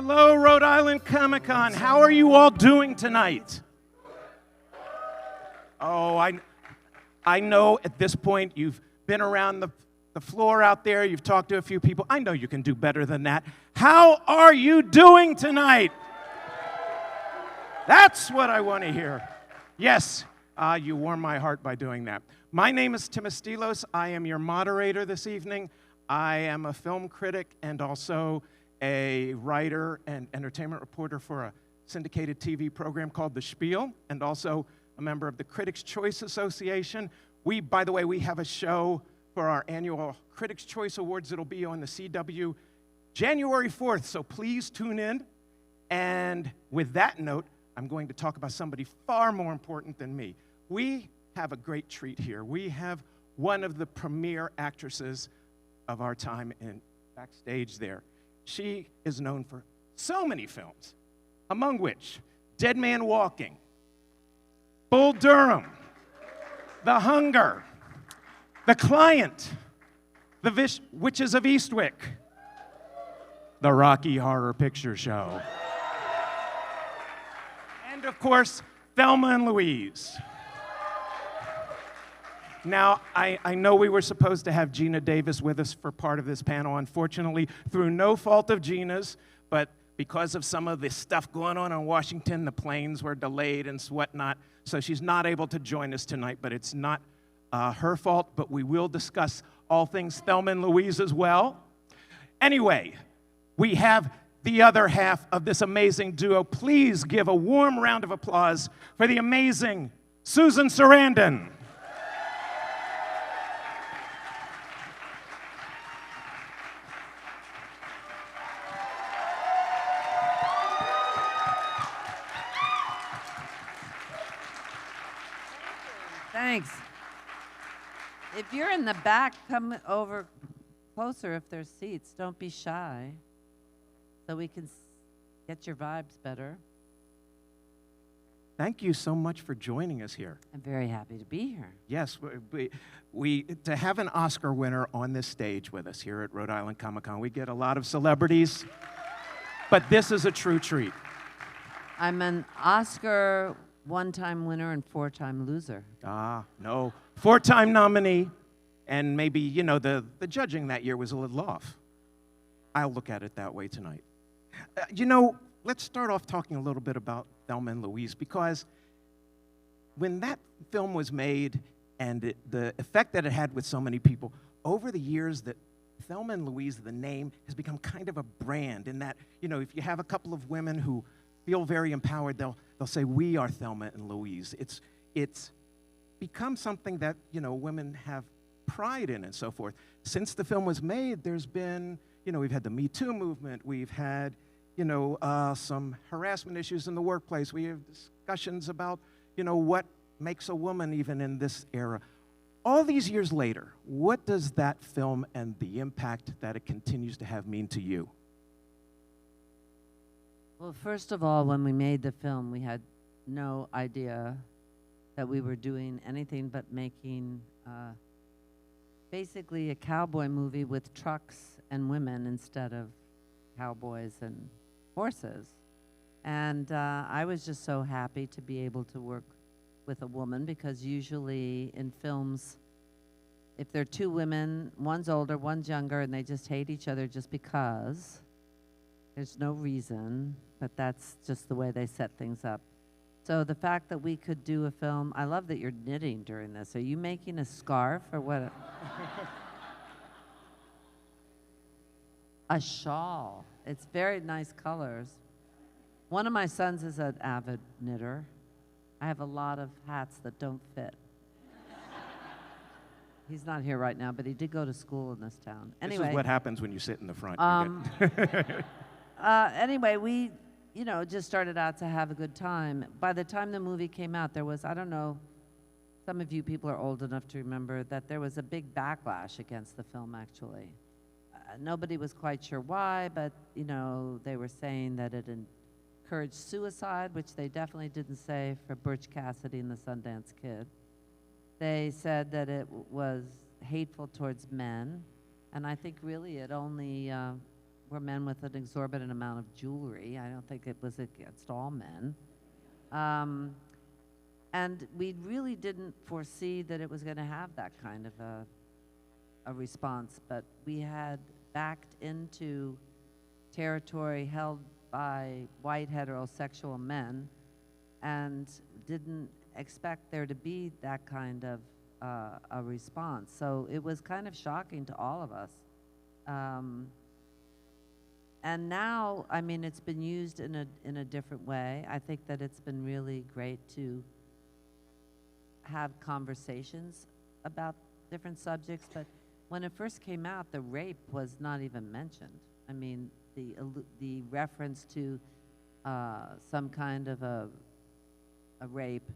Hello, Rhode Island Comic Con. How are you all doing tonight? Oh, I know at this point you've been around the floor out there, you've talked to a few people. I know you can do better than that. How are you doing tonight? That's what I want to hear. Yes, you warm my heart by doing that. My name is Tim Estiloz. I am your moderator this evening. I am a film critic and also a writer and entertainment reporter for a syndicated TV program called The Spiel, and also a member of the Critics' Choice Association. By the way, we have a show for our annual Critics' Choice Awards. It'll be on the CW January 4th, so please tune in. And with that note, I'm going to talk about somebody far more important than me. We have a great treat here. We have one of the premier actresses of our time backstage there. She is known for so many films, among which Dead Man Walking, Bull Durham, The Hunger, The Client, The Witches of Eastwick, The Rocky Horror Picture Show, and of course, Thelma Louise. Now, I know we were supposed to have Gina Davis with us for part of this panel. Unfortunately, through no fault of Gina's, but because of some of the stuff going on in Washington, the planes were delayed and whatnot, so she's not able to join us tonight, but it's not her fault, but we will discuss all things Thelma and Louise as well. Anyway, we have the other half of this amazing duo. Please give a warm round of applause for the amazing Susan Sarandon. Thanks. If you're in the back, come over closer if there's seats. Don't be shy so we can get your vibes better. Thank you so much for joining us here. I'm very happy to be here. Yes, we to have an Oscar winner on this stage with us here at Rhode Island Comic Con. We get a lot of celebrities, but this is a true treat. I'm an Oscar one-time winner and four-time loser. No. Four-time nominee, and maybe, you know, the judging that year was a little off. I'll look at it that way tonight. Let's start off talking a little bit about Thelma and Louise, because when that film was made and the effect that it had with so many people, over the years that Thelma and Louise, the name, has become kind of a brand in that, if you have a couple of women who feel very empowered, they'll say, we are Thelma and Louise. It's become something that, women have pride in and so forth. Since the film was made, there's been, we've had the Me Too movement, we've had, some harassment issues in the workplace, we have discussions about, what makes a woman even in this era. All these years later, what does that film and the impact that it continues to have mean to you? Well, first of all, when we made the film, we had no idea that we were doing anything but making basically a cowboy movie with trucks and women instead of cowboys and horses. And I was just so happy to be able to work with a woman, because usually in films, if there are two women, one's older, one's younger, and they just hate each other just because, there's no reason, but that's just the way they set things up. So the fact that we could do a film, I love that you're knitting during this. Are you making a scarf or what? A shawl. It's very nice colors. One of my sons is an avid knitter. I have a lot of hats that don't fit. He's not here right now, but he did go to school in this town. Anyway, this is what happens when you sit in the front. Anyway, we, just started out to have a good time. By the time the movie came out, there was, I don't know, some of you people are old enough to remember that there was a big backlash against the film, actually. Nobody was quite sure why, but, they were saying that it encouraged suicide, which they definitely didn't say for Butch Cassidy and the Sundance Kid. They said that it was hateful towards men, and I think really it only were men with an exorbitant amount of jewelry. I don't think it was against all men. And we really didn't foresee that it was going to have that kind of a response, but we had backed into territory held by white heterosexual men and didn't expect there to be that kind of a response. So it was kind of shocking to all of us. And now, I mean, it's been used in a different way. I think that it's been really great to have conversations about different subjects, but when it first came out, the rape was not even mentioned. I mean, the reference to some kind of a rape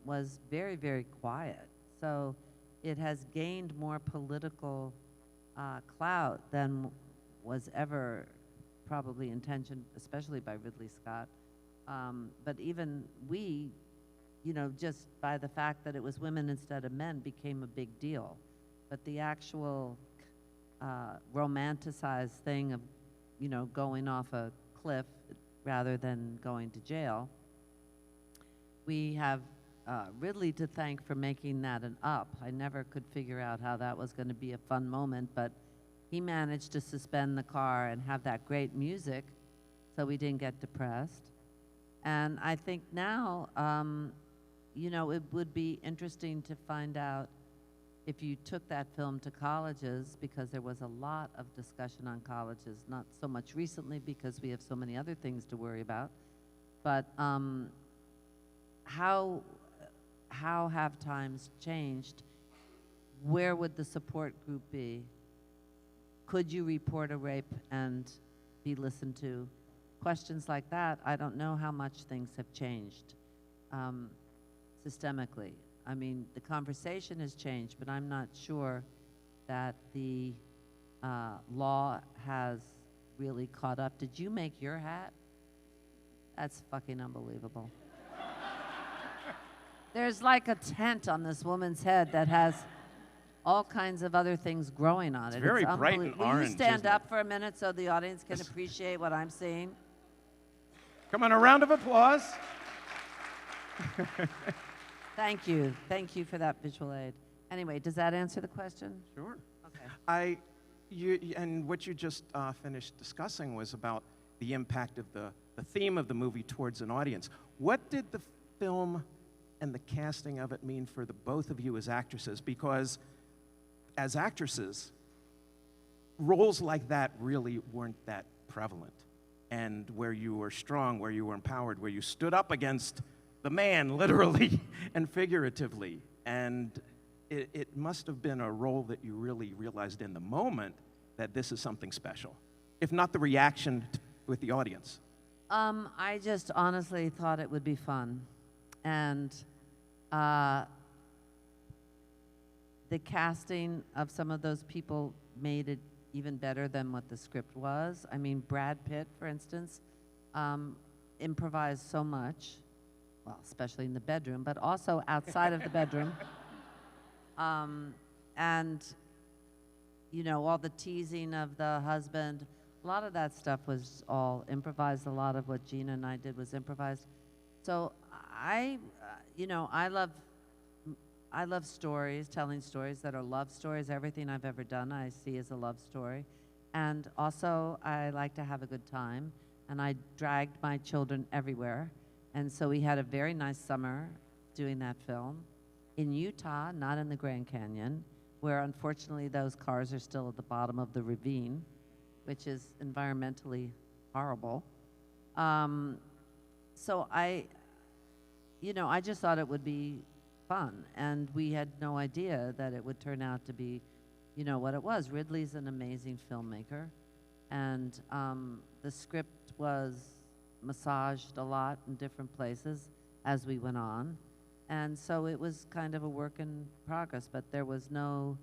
was very, very quiet. So it has gained more political clout than was ever probably intentioned, especially by Ridley Scott. But even we, you know, just by the fact that it was women instead of men became a big deal. But the actual romanticized thing of, you know, going off a cliff rather than going to jail, we have Ridley to thank for making that an up. I never could figure out how that was going to be a fun moment, but he managed to suspend the car and have that great music so we didn't get depressed. And I think now, you know, it would be interesting to find out if you took that film to colleges, because there was a lot of discussion on colleges, not so much recently because we have so many other things to worry about, but how have times changed? Where would the support group be? Could you report a rape and be listened to? Questions like that, I don't know how much things have changed systemically. I mean, the conversation has changed, but I'm not sure that the law has really caught up. Did you make your hat? That's fucking unbelievable. There's like a tent on this woman's head that has all kinds of other things growing on it. It's very bright and orange. Will you stand up for a minute so the audience can appreciate what I'm seeing? Come on, a round of applause. Thank you. Thank you for that visual aid. Anyway, does that answer the question? Sure. Okay. And what you just finished discussing was about the impact of the theme of the movie towards an audience. What did the film and the casting of it mean for the both of you as actresses? Because as actresses, roles like that really weren't that prevalent. And where you were strong, where you were empowered, where you stood up against the man, literally and figuratively. And it must have been a role that you really realized in the moment that this is something special, if not the reaction with the audience. I just honestly thought it would be fun. And the casting of some of those people made it even better than what the script was. I mean, Brad Pitt, for instance, improvised so much, well, especially in the bedroom, but also outside of the bedroom. And, you know, all the teasing of the husband, a lot of that stuff was all improvised. A lot of what Gina and I did was improvised. So you know, I love stories, telling stories that are love stories. Everything I've ever done I see as a love story. And also, I like to have a good time. And I dragged my children everywhere. And so we had a very nice summer doing that film in Utah, not in the Grand Canyon, where unfortunately those cars are still at the bottom of the ravine, which is environmentally horrible. So you know, I just thought it would be fun, and we had no idea that it would turn out to be, you know, what it was. Ridley's an amazing filmmaker, and the script was massaged a lot in different places as we went on, and so it was kind of a work in progress, but there was no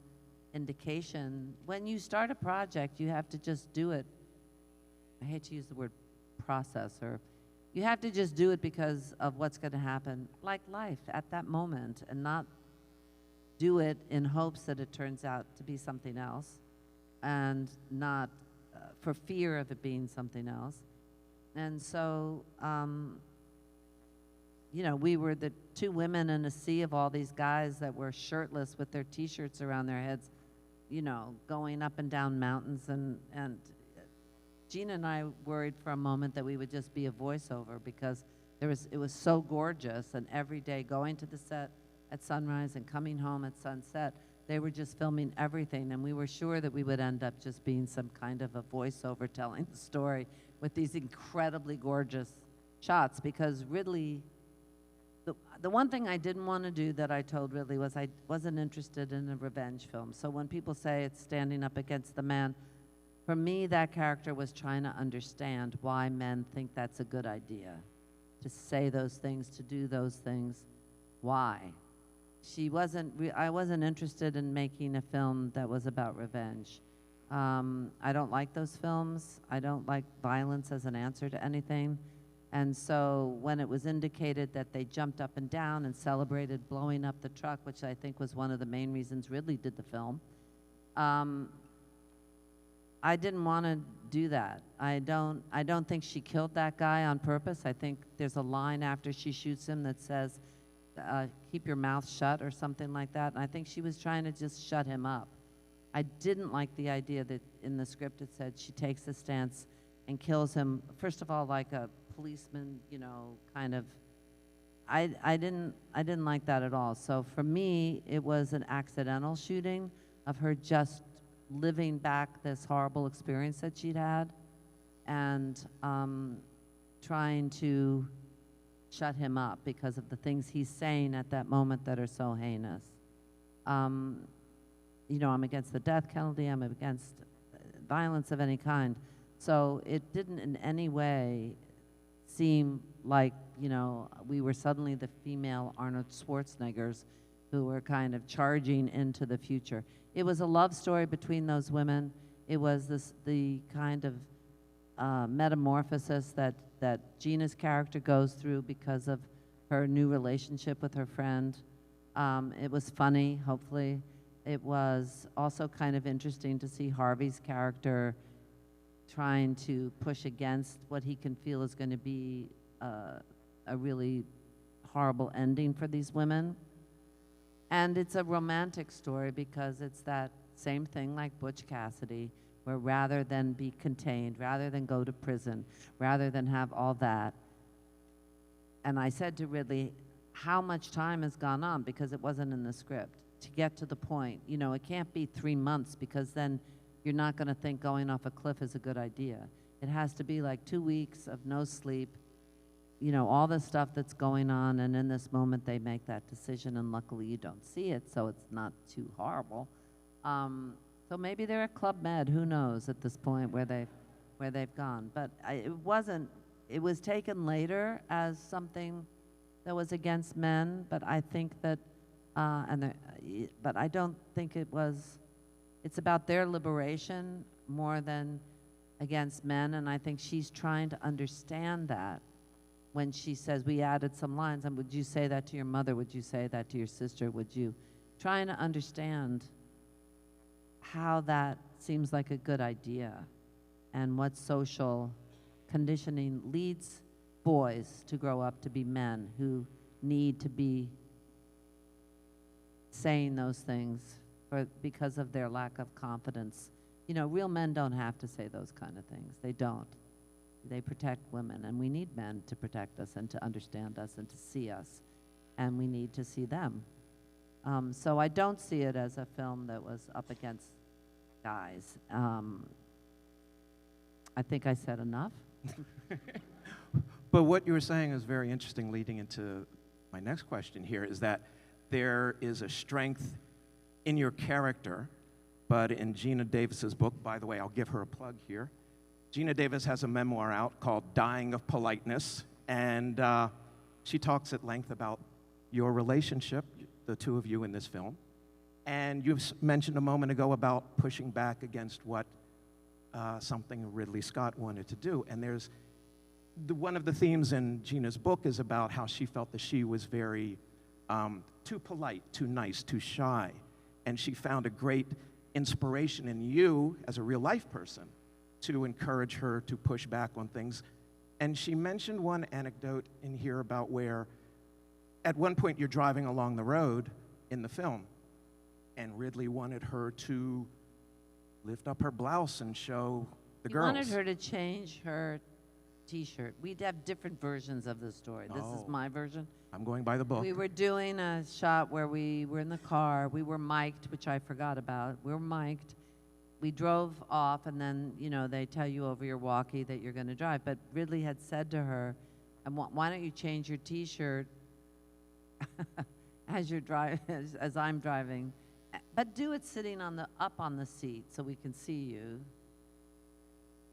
indication. When you start a project, you have to just do it. I hate to use the word process, or you have to just do it because of what's going to happen, like life at that moment, and not do it in hopes that it turns out to be something else, and not for fear of it being something else. And so, you know, we were the two women in a sea of all these guys that were shirtless with their T-shirts around their heads, you know, going up and down mountains. And Gina and I worried for a moment that we would just be a voiceover because it was so gorgeous. And every day going to the set at sunrise and coming home at sunset, they were just filming everything. And we were sure that we would end up just being some kind of a voiceover telling the story with these incredibly gorgeous shots, because Ridley, the one thing I didn't want to do that I told Ridley was I wasn't interested in a revenge film. So when people say it's standing up against the man, for me that character was trying to understand why men think that's a good idea, to say those things, to do those things, why. I wasn't interested in making a film that was about revenge. I don't like those films. I don't like violence as an answer to anything. And so when it was indicated that they jumped up and down and celebrated blowing up the truck, which I think was one of the main reasons Ridley did the film, I didn't want to do that. I don't think she killed that guy on purpose. I think there's a line after she shoots him that says, keep your mouth shut or something like that. And I think she was trying to just shut him up. I didn't like the idea that in the script it said she takes a stance and kills him, first of all, like a policeman, you know, kind of. I didn't like that at all. So for me, it was an accidental shooting of her just living back this horrible experience that she'd had and trying to shut him up because of the things he's saying at that moment that are so heinous. You know, I'm against the death penalty. I'm against violence of any kind. So it didn't in any way seem like, you know, we were suddenly the female Arnold Schwarzeneggers who were kind of charging into the future. It was a love story between those women. It was the kind of metamorphosis that Gina's character goes through because of her new relationship with her friend. It was funny, hopefully. It was also kind of interesting to see Harvey's character trying to push against what he can feel is going to be a really horrible ending for these women. And it's a romantic story because it's that same thing like Butch Cassidy, where rather than be contained, rather than go to prison, rather than have all that. And I said to Ridley, how much time has gone on, because it wasn't in the script, to get to the point. You know, it can't be 3 months because then you're not going to think going off a cliff is a good idea. It has to be like 2 weeks of no sleep, you know, all the stuff that's going on, and in this moment they make that decision, and luckily you don't see it, so it's not too horrible. So maybe they're at Club Med, who knows at this point where they've gone. But it was taken later as something that was against men, but I think that, but I don't think it's about their liberation more than against men, and I think she's trying to understand that when she says, we added some lines, and would you say that to your mother? Would you say that to your sister? Would you? Trying to understand how that seems like a good idea and what social conditioning leads boys to grow up to be men who need to be saying those things because of their lack of confidence. You know, real men don't have to say those kind of things. They don't. They protect women, and we need men to protect us and to understand us and to see us, and we need to see them. So I don't see it as a film that was up against guys. I think I said enough. But what you were saying is very interesting, leading into my next question here, is that there is a strength in your character, but in Gina Davis's book, by the way, I'll give her a plug here. Gina Davis has a memoir out called Dying of Politeness, and she talks at length about your relationship, the two of you in this film. And you've mentioned a moment ago about pushing back against what something Ridley Scott wanted to do. And there's one of the themes in Gina's book is about how she felt that she was very too polite, too nice, too shy. And she found a great inspiration in you as a real life person to encourage her to push back on things. And she mentioned one anecdote in here about where at one point you're driving along the road in the film, and Ridley wanted her to lift up her blouse and show the girls. He wanted her to change her T-shirt. We'd have different versions of the story. This is my version. I'm going by the book. We were doing a shot where we were in the car. We were mic'd, which I forgot about. We were mic'd. We drove off, and then, you know, they tell you over your walkie that you're going to drive. But Ridley had said to her, why don't you change your T-shirt as you're driving, as I'm driving, but do it sitting up on the seat so we can see you,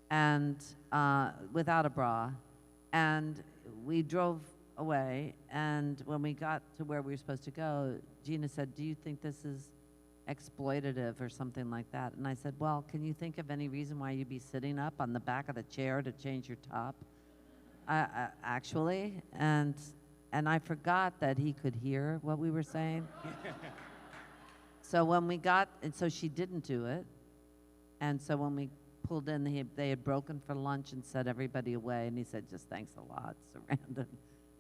and without a bra. And we drove away, and when we got to where we were supposed to go, Gina said, "Do you think this is exploitative or something like that?" And I said, "Well, can you think of any reason why you'd be sitting up on the back of the chair to change your top?" Actually, and I forgot that he could hear what we were saying. So when we got, and so she didn't do it. And so when we pulled in, they had broken for lunch and set everybody away. And he said, "Just thanks a lot, Sarandon,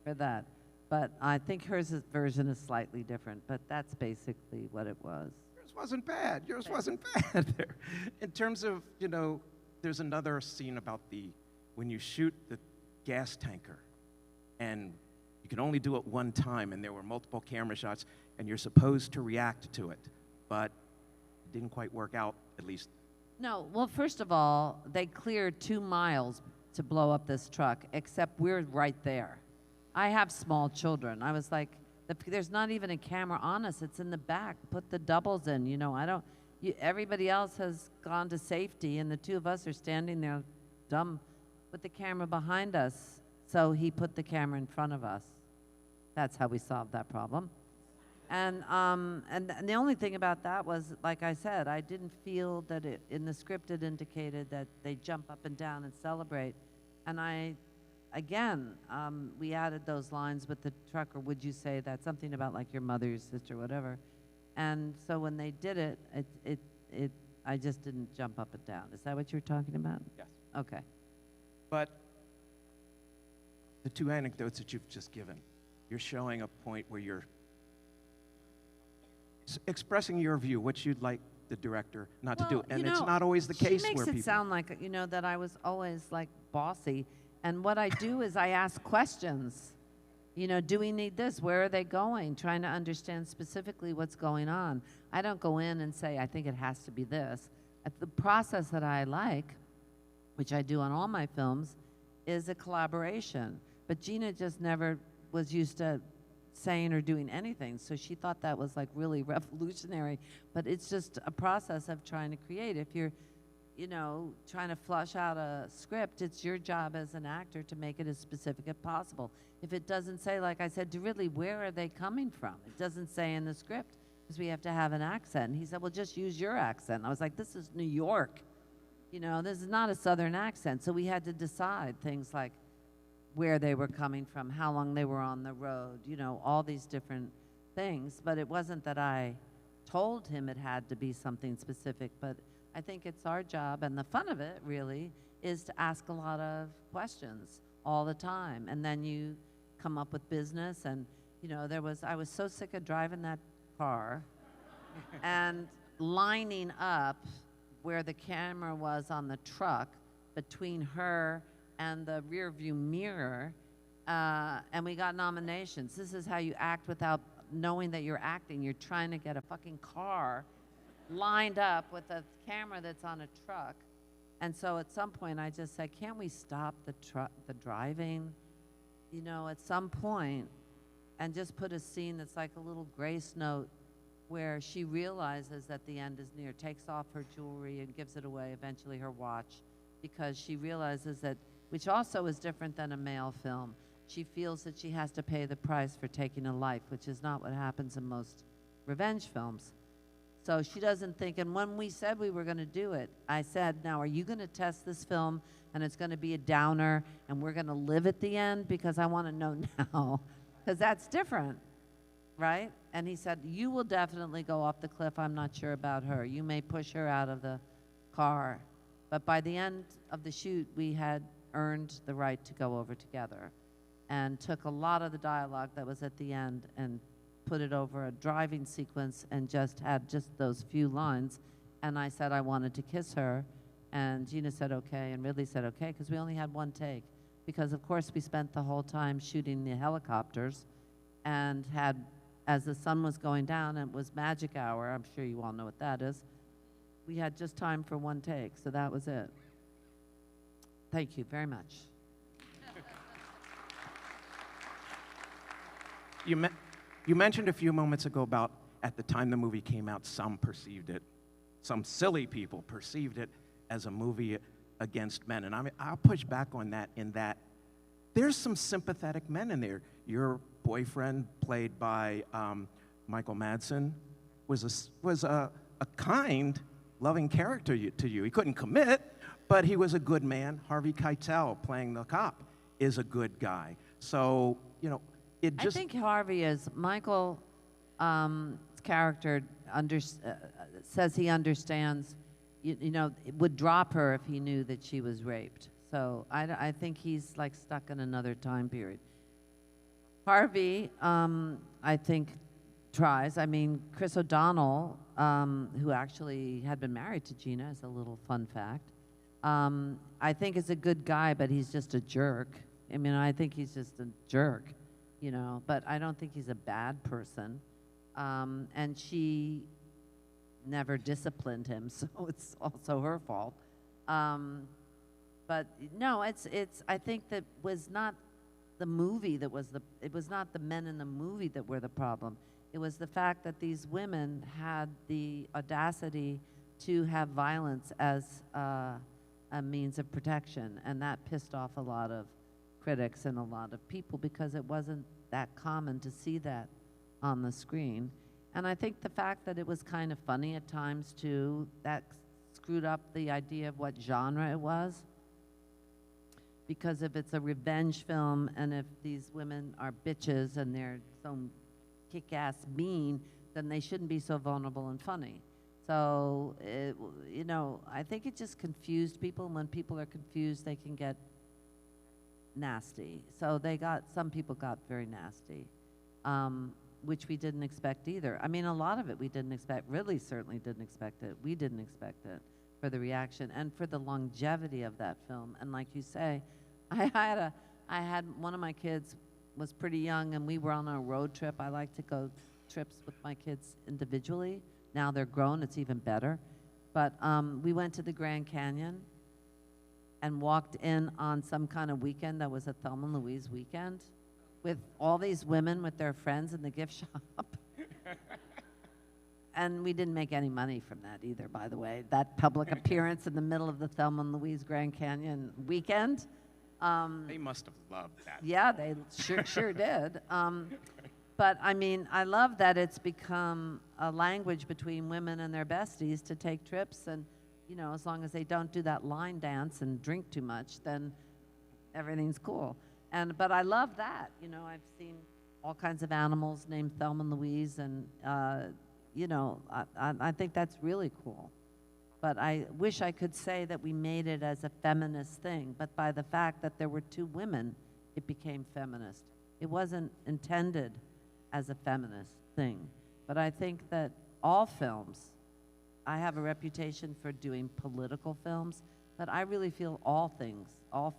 for that." But I think hers version is slightly different, but that's basically what it was. Yours wasn't bad. Yours wasn't bad there. In terms of, you know, there's another scene about when you shoot the gas tanker, and you can only do it one time, and there were multiple camera shots, and you're supposed to react to it, but it didn't quite work out, at least. No, well, first of all, they cleared 2 miles to blow up this truck, except we're right there. I have small children. I was like, there's not even a camera on us. It's in the back. Put the doubles in. You know, everybody else has gone to safety, and the 2 of us are standing there dumb with the camera behind us. So he put the camera in front of us. That's how we solved that problem. And the only thing about that was, like I said, I didn't feel that in the script it indicated that they jump up and down and celebrate. And we added those lines with the trucker, "Would you say that?" Something about like your mother, your sister, whatever. And so when they did it, I just didn't jump up and down. Is that what you're talking about? Yes. Okay. But the 2 anecdotes that you've just given, you're showing a point where you're expressing your view, what you'd like the director not to do. And it's not always the case where people... She makes it sound like, you know, that I was always like bossy. And what I do is I ask questions. You know, do we need this? Where are they going? Trying to understand specifically what's going on. I don't go in and say, I think it has to be this. The process that I like, which I do on all my films, is a collaboration. But Gina just never was used to saying or doing anything, so she thought that was like really revolutionary. But it's just a process of trying to create. If you're, you know, trying to flush out a script, it's your job as an actor to make it as specific as possible. If it doesn't say, like I said to Ridley, where are they coming from? It doesn't say in the script, because we have to have an accent. And he said, well, just use your accent. I was like, this is New York. You know, this is not a Southern accent. So we had to decide things like where they were coming from, how long they were on the road, you know, all these different things. But it wasn't that I told him it had to be something specific, but I think it's our job, and the fun of it, really, is to ask a lot of questions all the time. And then you come up with business, and, you know, I was so sick of driving that car and lining up where the camera was on the truck between her and the rear view mirror, and we got nominations. This is how you act without knowing that you're acting. You're trying to get a fucking car lined up with a camera that's on a truck. And so at some point I just said, can't we stop the driving, you know, at some point, and just put a scene that's like a little grace note where she realizes that the end is near, takes off her jewelry and gives it away, eventually her watch, because she realizes that, which also is different than a male film, she feels that she has to pay the price for taking a life, which is not what happens in most revenge films. So she doesn't think, and when we said we were going to do it, I said, now are you going to test this film and it's going to be a downer and we're going to live at the end? Because I want to know now, because that's different, right? And he said, you will definitely go off the cliff. I'm not sure about her. You may push her out of the car, But by the end of the shoot, we had earned the right to go over together and took a lot of the dialogue that was at the end and put it over a driving sequence and just had just those few lines. And I said I wanted to kiss her, and Gina said okay, and Ridley said okay, because we only had one take. Because of course we spent the whole time shooting the helicopters and had, as the sun was going down, and it was magic hour, I'm sure you all know what that is, we had just time for one take, so that was it. Thank you very much. You mentioned a few moments ago about at the time the movie came out, some silly people perceived it as a movie against men. And I'll push back on that in that there's some sympathetic men in there. Your boyfriend, played by Michael Madsen, was a kind, loving character to you. He couldn't commit, but he was a good man. Harvey Keitel, playing the cop, is a good guy. So, you know, it just... I think Harvey is, Michael's character says he understands, you know, would drop her if he knew that she was raped. So I think he's like stuck in another time period. Harvey, I think, tries. I mean, Chris O'Donnell, who actually had been married to Gina, as a little fun fact, I think is a good guy, but he's just a jerk. I mean, I think he's just a jerk, you know, but I don't think he's a bad person. And she never disciplined him, so it's also her fault. But no, I think that was not the movie that was it was not the men in the movie that were the problem. It was the fact that these women had the audacity to have violence as a means of protection, and that pissed off a lot of critics and a lot of people because it wasn't that common to see that on the screen. And I think the fact that it was kind of funny at times too, that screwed up the idea of what genre it was. Because if it's a revenge film and if these women are bitches and they're so kick-ass mean, then they shouldn't be so vulnerable and funny. So, you know, I think it just confused people. When people are confused, they can get nasty. So some people got very nasty, which we didn't expect either. I mean, a lot of it we didn't expect. Ridley certainly didn't expect it. We didn't expect it for the reaction and for the longevity of that film. And like you say, I had one of my kids was pretty young, and we were on a road trip. I like to go trips with my kids individually. Now they're grown, it's even better. But we went to the Grand Canyon and walked in on some kind of weekend that was a Thelma Louise weekend with all these women with their friends in the gift shop. And we didn't make any money from that either, by the way. That public appearance in the middle of the Thelma Louise Grand Canyon weekend. They must have loved that. Yeah, they sure did. But I mean, I love that it's become a language between women and their besties to take trips, and you know, as long as they don't do that line dance and drink too much, then everything's cool. But I love that. You know, I've seen all kinds of animals named Thelma Louise, and you know, I think that's really cool. But I wish I could say that we made it as a feminist thing, but by the fact that there were two women, it became feminist. It wasn't intended as a feminist thing. But I think that all films, I have a reputation for doing political films, but I really feel all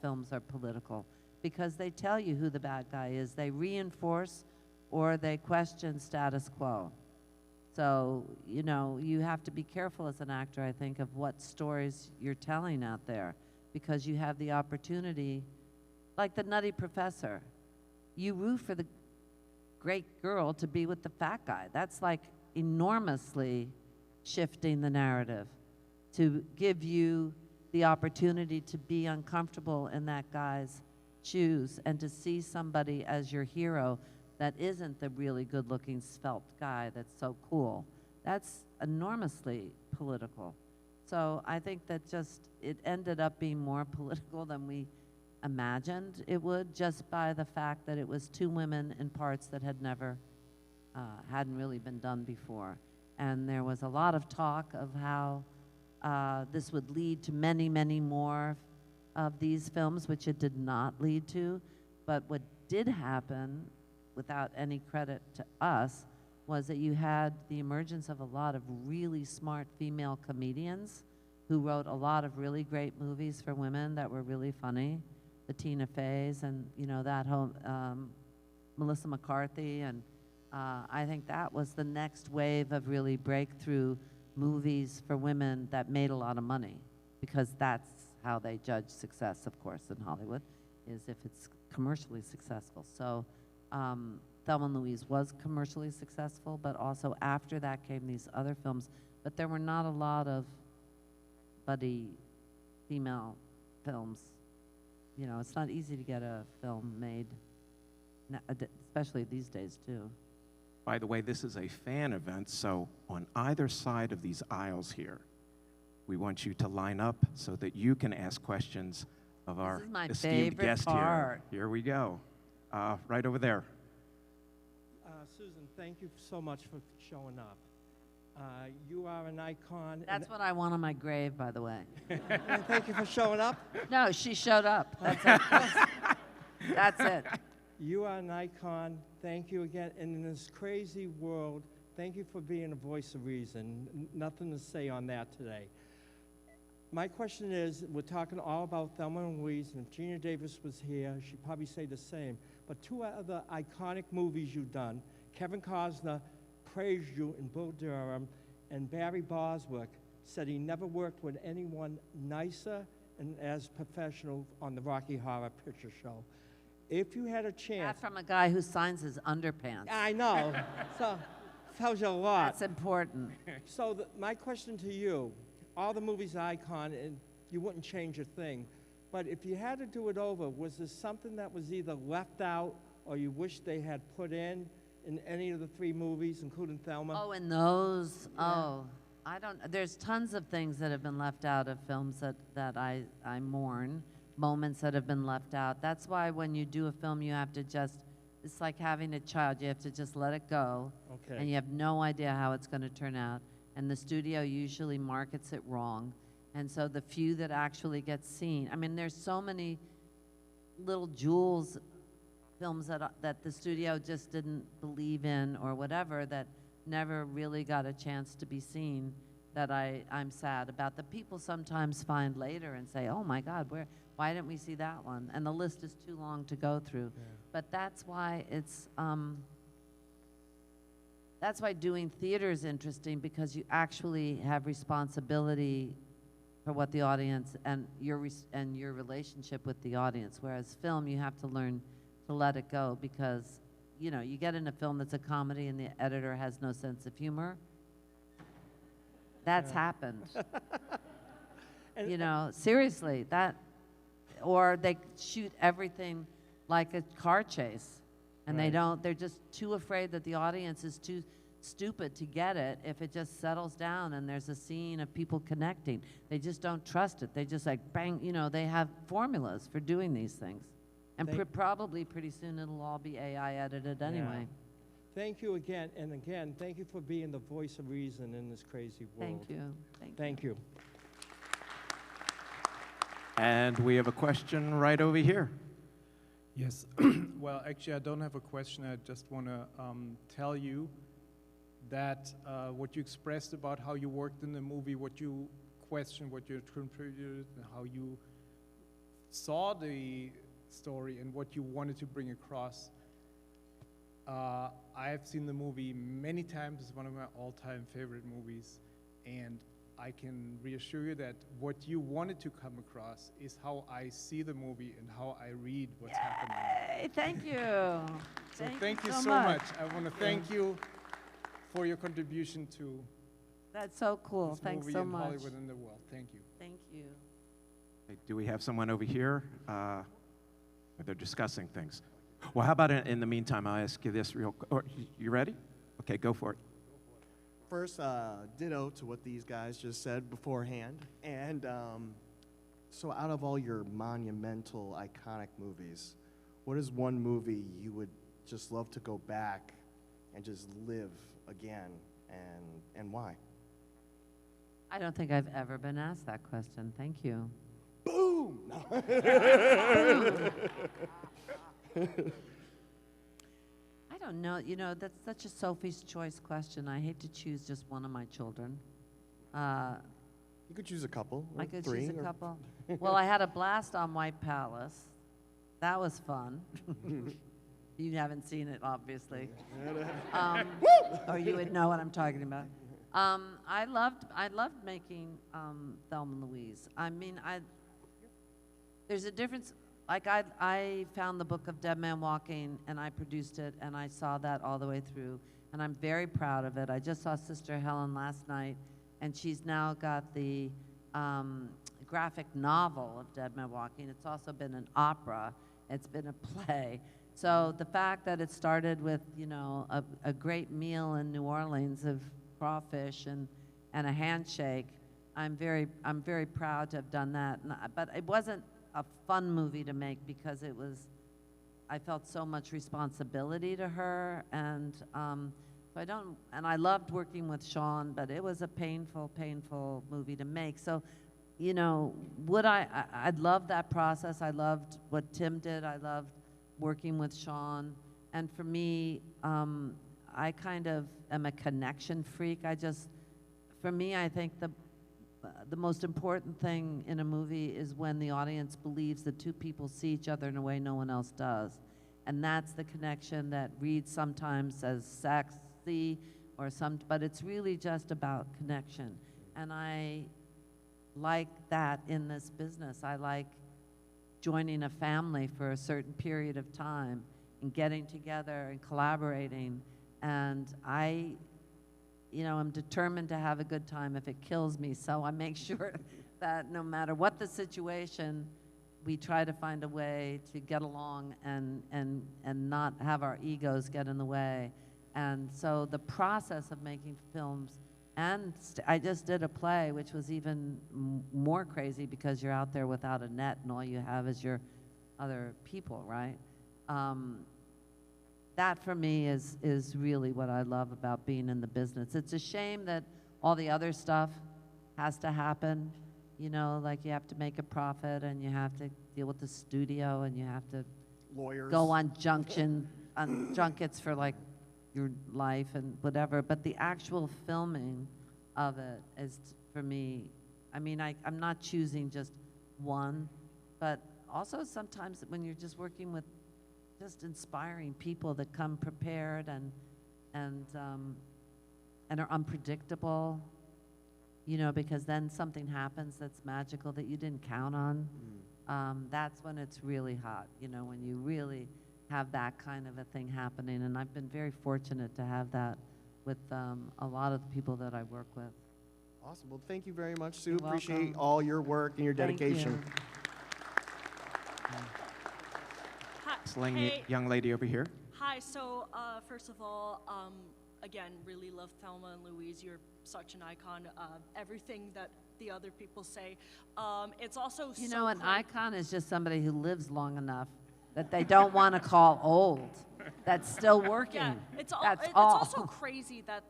films are political because they tell you who the bad guy is. They reinforce or they question status quo. So, you know, you have to be careful as an actor, I think, of what stories you're telling out there because you have the opportunity, like the Nutty Professor. You root for the great girl to be with the fat guy. That's like enormously shifting the narrative to give you the opportunity to be uncomfortable in that guy's shoes and to see somebody as your hero that isn't the really good-looking svelte guy that's so cool. That's enormously political. So I think that just it ended up being more political than we imagined it would, just by the fact that it was two women in parts that had never, hadn't really been done before. And there was a lot of talk of how this would lead to many, many more of these films, which it did not lead to. But what did happen, without any credit to us, was that you had the emergence of a lot of really smart female comedians who wrote a lot of really great movies for women that were really funny. The Tina Feys and, you know, that whole Melissa McCarthy. And I think that was the next wave of really breakthrough movies for women that made a lot of money, because that's how they judge success, of course, in Hollywood, is if it's commercially successful. So Thelma Louise was commercially successful, but also after that came these other films. But there were not a lot of buddy female films. You know, it's not easy to get a film made, especially these days, too. By the way, this is a fan event, so on either side of these aisles here, we want you to line up so that you can ask questions of our This is my esteemed favorite guest part. here. Here we go. Right over there. Susan, thank you so much for showing up. You are an icon. That's what I want on my grave, by the way. And thank you for showing up. No, she showed up. That's it. That's it. You are an icon. Thank you again. And in this crazy world, thank you for being a voice of reason. Nothing to say on that today. My question is, we're talking all about Thelma Louise, and if Gina Davis was here, she'd probably say the same. But two other iconic movies you've done, Kevin Costner praised you in Bull Durham, and Barry Boswick said he never worked with anyone nicer and as professional on the Rocky Horror Picture Show. If you had a chance... That from a guy who signs his underpants. I know. So, tells you a lot. That's important. So my question to you, all the movies are icon, and you wouldn't change a thing, but if you had to do it over, was there something that was either left out or you wish they had put in any of the three movies, including Thelma? Oh, and those, Yeah. oh, I don't, there's tons of things that have been left out of films that I mourn, moments that have been left out. That's why when you do a film, you have to just, it's like having a child. You have to just let it go, Okay. and you have no idea how it's going to turn out. And the studio usually markets it wrong. And so the few that actually get seen, I mean, there's so many little jewels, films that the studio just didn't believe in or whatever, that never really got a chance to be seen, that I'm sad about. The people sometimes find later and say, oh my God, why didn't we see that one? And the list is too long to go through. Yeah. But that's why that's why doing theater is interesting, because you actually have responsibility for what the audience and your relationship with the audience. Whereas film, you have to learn to let it go, because you know, you get in a film that's a comedy and the editor has no sense of humor. That's happened. And- You know, seriously, or they shoot everything like a car chase, and Right. they're just too afraid that the audience is too stupid to get it if it just settles down and there's a scene of people connecting. They just don't trust it. They just like bang, you know, they have formulas for doing these things. And probably pretty soon it'll all be AI edited anyway. Thank you again, and again, thank you for being the voice of reason in this crazy world. Thank you. Thank you. And we have a question right over here. Yes. Well, actually, I don't have a question. I just want to tell you that what you expressed about how you worked in the movie, what you questioned, what you contributed, and how you saw the story and what you wanted to bring across. I have seen the movie many times. It's one of my all-time favorite movies. And I can reassure you that what you wanted to come across is how I see the movie and how I read what's happening. Hey, thank you. So thank you so much. I want to thank you for your contribution to That's so cool. this Thanks movie so in much. Hollywood and the world. Thank you. Thank you. Okay, do we have someone over here? They're discussing things. Well, how about in the meantime, I'll ask you this real quick. You ready? Okay, go for it. First, ditto to what these guys just said beforehand. And so out of all your monumental, iconic movies, what is one movie you would just love to go back and just live again, and why? I don't think I've ever been asked that question. Thank you. Boom! I don't know. You know, that's such a Sophie's Choice question. I hate to choose just one of my children. You could choose a couple. Or I could three, choose a or- couple. Well, I had a blast on White Palace. That was fun. You haven't seen it, obviously. Or you would know what I'm talking about. I loved making Thelma Louise. I mean, there's a difference. Like I found the book of Dead Man Walking, and I produced it, and I saw that all the way through, and I'm very proud of it. I just saw Sister Helen last night, and she's now got the graphic novel of Dead Man Walking. It's also been an opera. It's been a play. So the fact that it started with, you know, a great meal in New Orleans of crawfish and a handshake, I'm very proud to have done that. But it wasn't a fun movie to make because I felt so much responsibility to her, and so I loved working with Sean, but it was a painful movie to make. So, you know, I'd love that process. I loved what Tim did. I loved working with Sean. And for me, I kind of am a connection freak. For me, I think the most important thing in a movie is when the audience believes that two people see each other in a way no one else does. And that's the connection that reads sometimes as sexy but it's really just about connection. And I like that in this business. I like joining a family for a certain period of time and getting together and collaborating. And I'm determined to have a good time if it kills me. So I make sure that no matter what the situation, we try to find a way to get along and not have our egos get in the way. And so the process of making films, and I just did a play, which was even more crazy because you're out there without a net and all you have is your other people, right? That for me is really what I love about being in the business. It's a shame that all the other stuff has to happen, you know, like you have to make a profit and you have to deal with the studio and you have to Lawyers. go on junkets for like your life and whatever. But the actual filming of it is, for me, I mean, I'm not choosing just one, but also sometimes when you're just working with just inspiring people that come prepared and are unpredictable, you know, because then something happens that's magical that you didn't count on. That's when it's really hot, you know, when you really have that kind of a thing happening. And I've been very fortunate to have that with a lot of the people that I work with. Awesome. Well, thank you very much, Sue. You're Appreciate welcome. all your work and your Thank dedication. you. This young lady over here. Hi, so first of all, again, really love Thelma and Louise. You're such an icon. Everything that the other people say. It's also You so know, an cool. icon is just somebody who lives long enough that they don't want to call old, that's still working. Yeah, it's That's it's all. also crazy that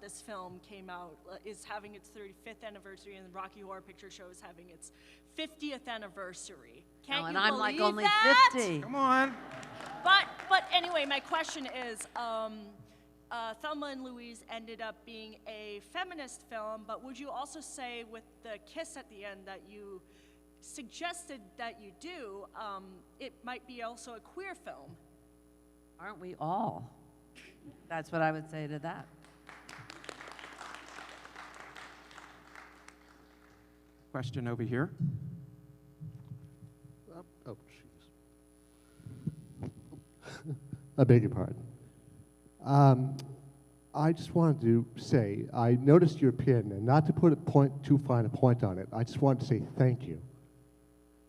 this film came out, is having its 35th anniversary, and the Rocky Horror Picture Show is having its 50th anniversary. Can't Oh, you and I'm believe like only that? 50. Come on. But anyway, my question is, Thelma and Louise ended up being a feminist film, but would you also say with the kiss at the end that you suggested that you do, it might be also a queer film? Aren't we all? That's what I would say to that. Question over here. Oh, jeez. I beg your pardon. I just wanted to say, I noticed your pin, and not to put too fine a point on it, I just wanted to say thank you.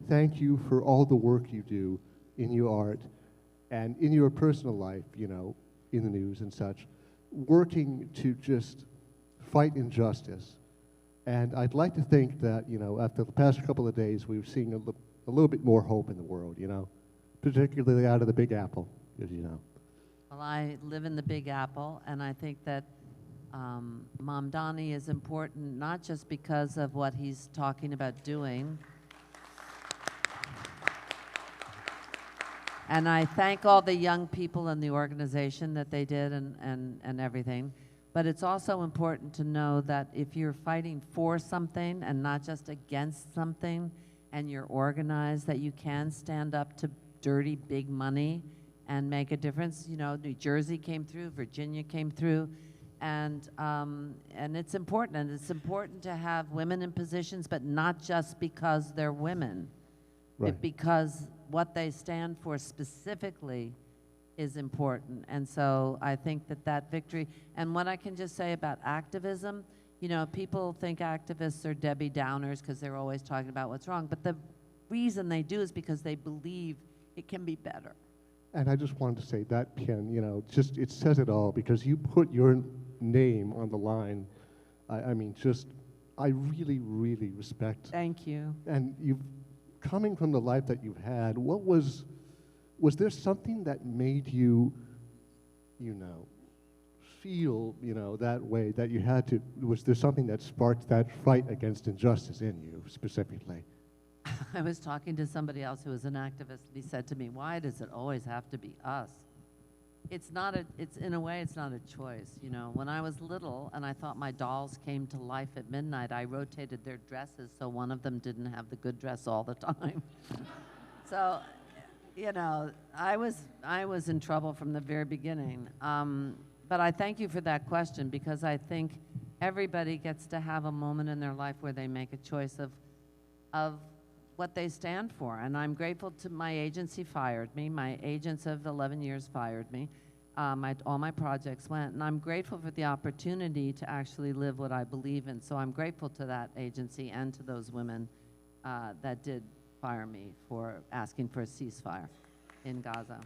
Thank you for all the work you do in your art and in your personal life, you know, in the news and such, working to just fight injustice. And I'd like to think that, you know, after the past couple of days, we've seen a little bit more hope in the world, you know, particularly out of the Big Apple, as you know. Well, I live in the Big Apple, and I think that Mom Donnie is important not just because of what he's talking about doing. And I thank all the young people in the organization that they did and everything. But it's also important to know that if you're fighting for something and not just against something, and you're organized, that you can stand up to dirty big money and make a difference. You know, New Jersey came through, Virginia came through, and it's important. And it's important to have women in positions, but not just because they're women, Right. because what they stand for specifically is important. And so I think that that victory, and what I can just say about activism, you know, people think activists are Debbie Downers because they're always talking about what's wrong, but the reason they do is because they believe it can be better. And I just wanted to say that pin, you know, just, it says it all because you put your name on the line. I mean, just, I really, really respect. Thank you. And you've, coming from the life that you've had, what was there something that made you, you know, feel, you know, that way, that you had to, was there something that sparked that fight against injustice in you specifically? I was talking to somebody else who was an activist, and he said to me, why does it always have to be us? It's not a, it's, in a way, it's not a choice, you know. When I was little and I thought my dolls came to life at midnight, I rotated their dresses so one of them didn't have the good dress all the time. So, you know, I was in trouble from the very beginning. But I thank you for that question, because I think everybody gets to have a moment in their life where they make a choice of what they stand for. And I'm grateful to my agency fired me. My agents of 11 years fired me. All my projects went. And I'm grateful for the opportunity to actually live what I believe in. So I'm grateful to that agency and to those women that did fire me for asking for a ceasefire in Gaza.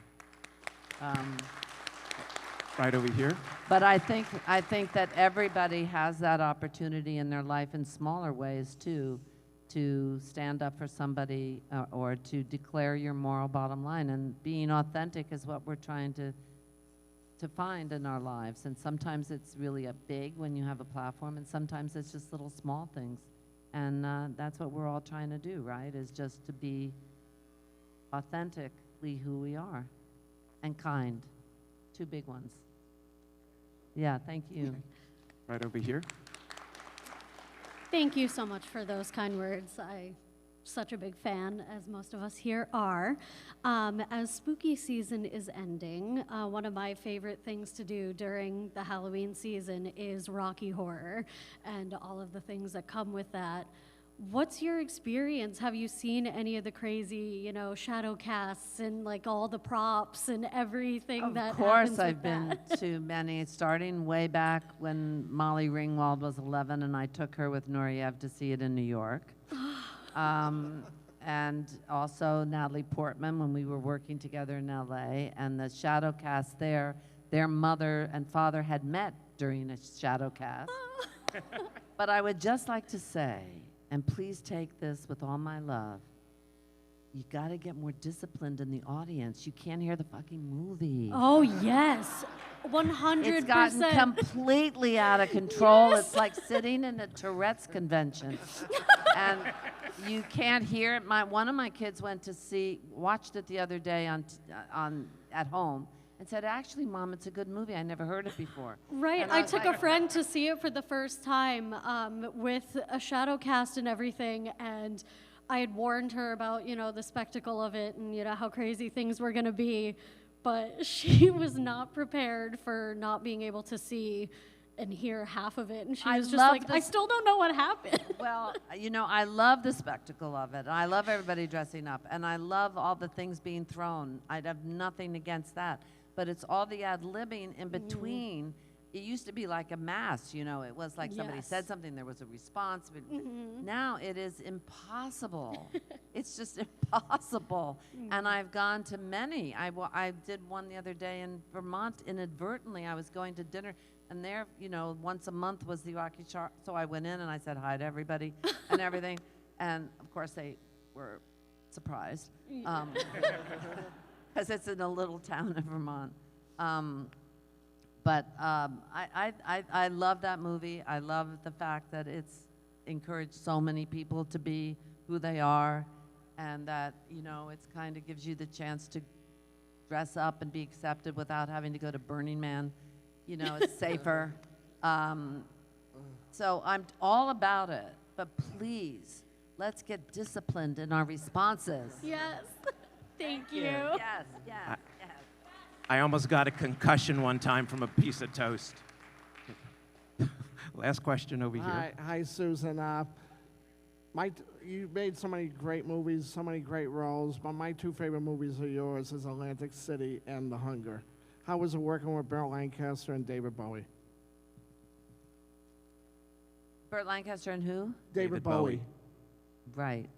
Right over here. But I think that everybody has that opportunity in their life in smaller ways too, to stand up for somebody or to declare your moral bottom line. And being authentic is what we're trying to find in our lives. And sometimes it's really a big when you have a platform, and sometimes it's just little small things. And that's what we're all trying to do, right? Is just to be authentically who we are and kind. Two big ones. Yeah, thank you. Right over here. Thank you so much for those kind words. I'm such a big fan, as most of us here are. As spooky season is ending, one of my favorite things to do during the Halloween season is Rocky Horror and all of the things that come with that. What's your experience? Have you seen any of the crazy, you know, shadow casts and like all the props and everything that happens with that? Of course, I've been to many, starting way back when Molly Ringwald was 11 and I took her with Nureyev to see it in New York. And also Natalie Portman when we were working together in LA, and the shadow cast there, their mother and father had met during a shadow cast. But I would just like to say, and please take this with all my love, you gotta get more disciplined in the audience. You can't hear the fucking movie. Oh, yes. 100%. It's gotten completely out of control. Yes. It's like sitting in a Tourette's convention. And you can't hear it. One of my kids watched it the other day at home, and said, actually, Mom, it's a good movie. I never heard it before. Right. And I took a friend to see it for the first time with a shadow cast and everything, and I had warned her about, you know, the spectacle of it and, you know, how crazy things were going to be, but she was not prepared for not being able to see and hear half of it, and she was just like, I still don't know what happened. Well, you know, I love the spectacle of it. I love everybody dressing up, and I love all the things being thrown. I'd have nothing against that. But it's all the ad-libbing in between. It used to be like a mass, you know. It was like somebody said something, there was a response. But now it is impossible. It's just impossible. And I've gone to many. I did one the other day in Vermont inadvertently. I was going to dinner, and there, you know, once a month was the Rocky Horror. So I went in and I said hi to everybody and everything. And of course they were surprised. Because it's in a little town in Vermont. But I love that movie. I love the fact that it's encouraged so many people to be who they are, and that, you know, it's kind of gives you the chance to dress up and be accepted without having to go to Burning Man. You know, it's safer. So I'm all about it. But please, let's get disciplined in our responses. Yes. Thank you. Yes, yes, yes. I almost got a concussion one time from a piece of toast. Last question over here. Hi, Susan. You made so many great movies, so many great roles, but my two favorite movies of yours is Atlantic City and The Hunger. How was it working with Burt Lancaster and David Bowie? Burt Lancaster and who? David Bowie. Right.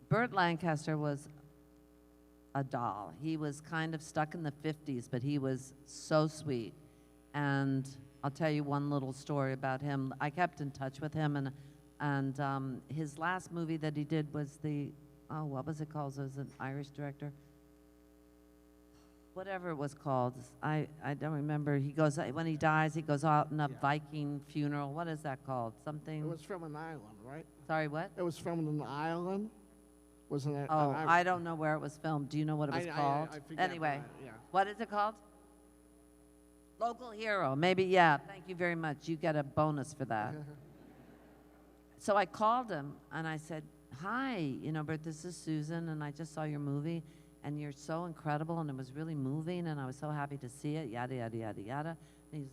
Burt Lancaster was a doll. He was kind of stuck in the 50s, but he was so sweet. And I'll tell you one little story about him. I kept in touch with him, and his last movie that he did was what was it called? It was an Irish director. Whatever it was called, I don't remember. He goes, when he dies, he goes out in a Viking funeral. What is that called? Something. It was filmed in Ireland, right? Sorry, what? It was filmed in Ireland, wasn't it? Oh, I don't know where it was filmed. Do you know what it was called? I forget, Anyway, but yeah. what is it called? Local Hero. Maybe, yeah. Thank you very much. You get a bonus for that. So I called him and I said, hi, you know, Bert, this is Susan, and I just saw your movie, and you're so incredible, and it was really moving, and I was so happy to see it, yada, yada, yada, yada. And he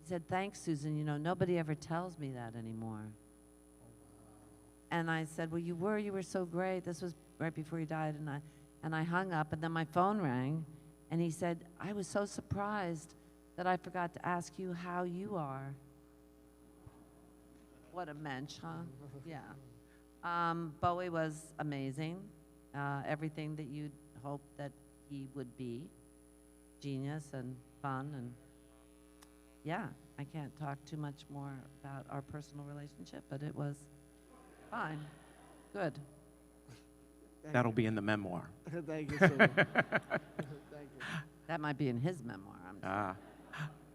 said, thanks, Susan. You know, nobody ever tells me that anymore. And I said, well, you were so great. This was right before he died, and I hung up, and then my phone rang, and he said, I was so surprised that I forgot to ask you how you are. What a mensch, huh? Yeah. Bowie was amazing. Everything that you'd hope that he would be. Genius and fun, and yeah, I can't talk too much more about our personal relationship, but it was fine. Good. That'll be in the memoir. Thank you, Susan. Thank you. That might be in his memoir.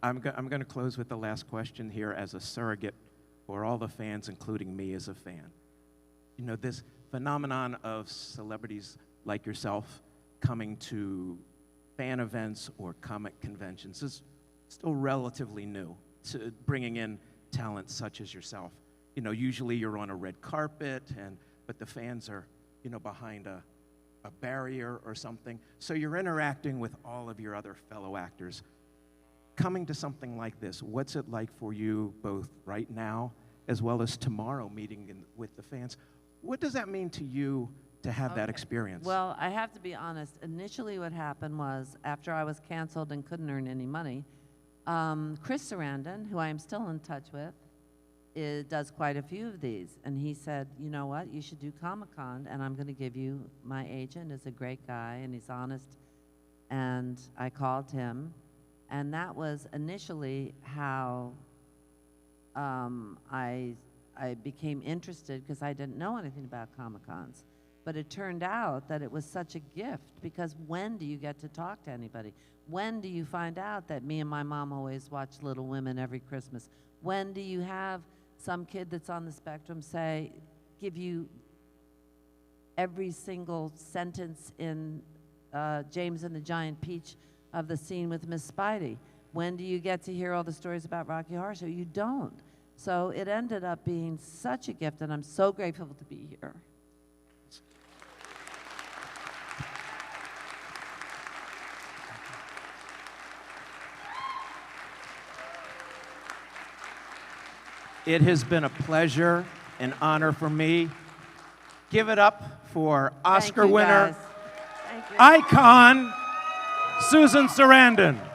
I'm going to close with the last question here as a surrogate for all the fans, including me as a fan. You know, this phenomenon of celebrities like yourself coming to fan events or comic conventions is still relatively new to bringing in talent such as yourself. You know, usually you're on a red carpet, but the fans are, you know, behind a barrier or something. So you're interacting with all of your other fellow actors. Coming to something like this, what's it like for you both right now as well as tomorrow meeting with the fans? What does that mean to you to have that experience? Well, I have to be honest. Initially what happened was, after I was canceled and couldn't earn any money, Chris Sarandon, who I am still in touch with, does quite a few of these. And he said, you know what, you should do Comic-Con, and I'm going to give you, my agent is a great guy, and he's honest. And I called him, and that was initially how I became interested, because I didn't know anything about Comic-Cons. But it turned out that it was such a gift, because when do you get to talk to anybody? When do you find out that me and my mom always watch Little Women every Christmas? When do you have some kid that's on the spectrum give you every single sentence in James and the Giant Peach of the scene with Miss Spidey? When do you get to hear all the stories about Rocky Horror Show? You don't. So it ended up being such a gift, and I'm so grateful to be here. It has been a pleasure and honor for me. Give it up for Oscar winner, Thank you. icon, Susan Sarandon.